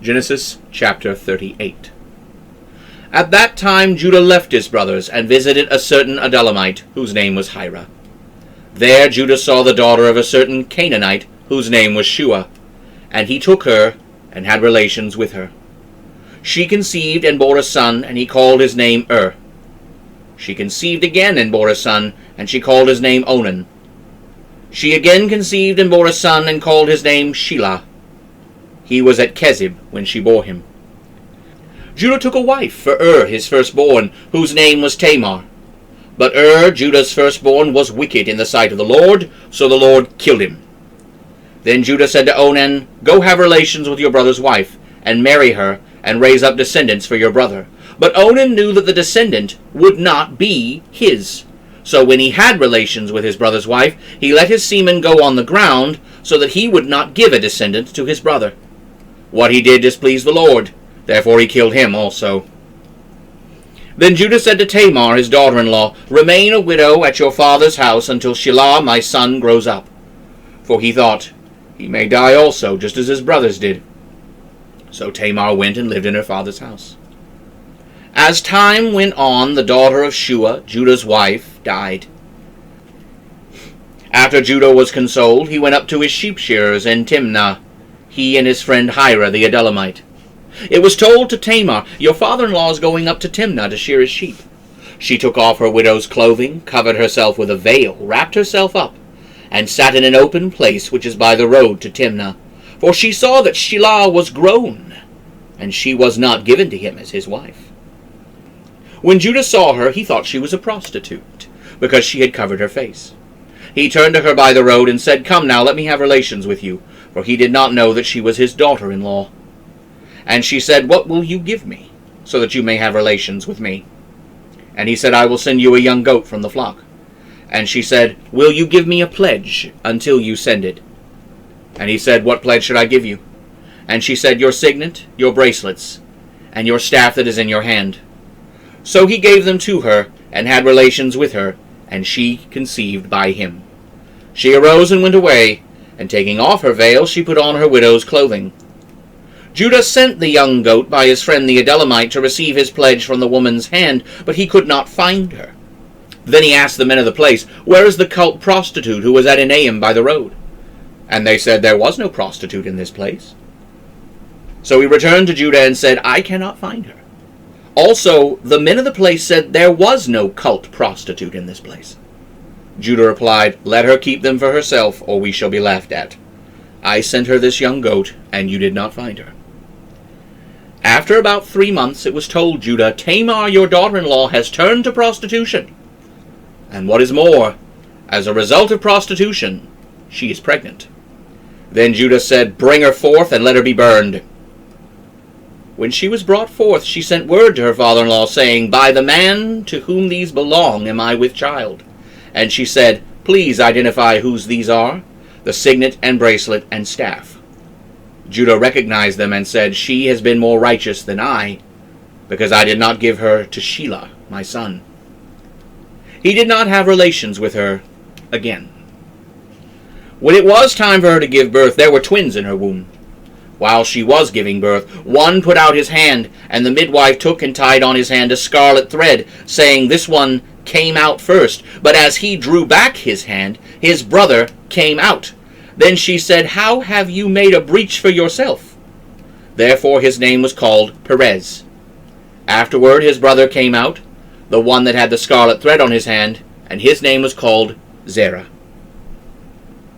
Genesis chapter 38. At that time Judah left his brothers, and visited a certain Adullamite, whose name was Hira. There Judah saw the daughter of a certain Canaanite, whose name was Shua, and he took her, and had relations with her. She conceived and bore a son, and he called his name She conceived again and bore a son, and she called his name Onan. She again conceived and bore a son, and called his name Shelah. He was at Kezib when she bore him. Judah took a wife for his firstborn, whose name was Tamar. But Judah's firstborn, was wicked in the sight of the Lord, so the Lord killed him. Then Judah said to Onan, Go have relations with your brother's wife, and marry her, and raise up descendants for your brother. But Onan knew that the descendant would not be his. So when he had relations with his brother's wife, he let his semen go on the ground, so that he would not give a descendant to his brother. What he did displeased the Lord, therefore he killed him also. Then Judah said to Tamar, his daughter-in-law, Remain a widow at your father's house until Shelah my son grows up. For he thought, He may die also, just as his brothers did. So Tamar went and lived in her father's house. As time went on, the daughter of Shua, Judah's wife, died. After Judah was consoled, he went up to his sheep shearers in Timnah, he and his friend Hira the Adullamite. It was told to Tamar, Your father-in-law is going up to Timnah to shear his sheep. She took off her widow's clothing, covered herself with a veil, wrapped herself up, and sat in an open place which is by the road to Timnah. For she saw that Shelah was grown, and she was not given to him as his wife. When Judah saw her, he thought she was a prostitute, because she had covered her face. He turned to her by the road and said, Come now, let me have relations with you. For he did not know that she was his daughter-in-law. And she said, What will you give me, so that you may have relations with me? And he said, I will send you a young goat from the flock. And she said, Will you give me a pledge until you send it? And he said, What pledge should I give you? And she said, Your signet, your bracelets, and your staff that is in your hand. So he gave them to her, and had relations with her, and she conceived by him. She arose and went away, and taking off her veil, she put on her widow's clothing. Judah sent the young goat by his friend the Adullamite to receive his pledge from the woman's hand, but he could not find her. Then he asked the men of the place, Where is the cult prostitute who was at Enaim by the road? And they said, There was no prostitute in this place. So he returned to Judah and said, I cannot find her. Also, the men of the place said, There was no cult prostitute in this place. Judah replied, Let her keep them for herself, or we shall be laughed at. I sent her this young goat, and you did not find her. After about 3 months it was told Judah, Tamar your daughter-in-law has turned to prostitution. And what is more, as a result of prostitution, she is pregnant. Then Judah said, Bring her forth, and let her be burned. When she was brought forth, she sent word to her father-in-law, saying, By the man to whom these belong am I with child. And she said, Please identify whose these are, the signet and bracelet and staff. Judah recognized them and said, She has been more righteous than I, because I did not give her to Shelah, my son. He did not have relations with her again. When it was time for her to give birth, there were twins in her womb. While she was giving birth, one put out his hand, and the midwife took and tied on his hand a scarlet thread, saying, This one came out first. But as he drew back his hand, his brother came out. Then she said, How have you made a breach for yourself? Therefore his name was called Perez. Afterward his brother came out, the one that had the scarlet thread on his hand, and his name was called Zerah.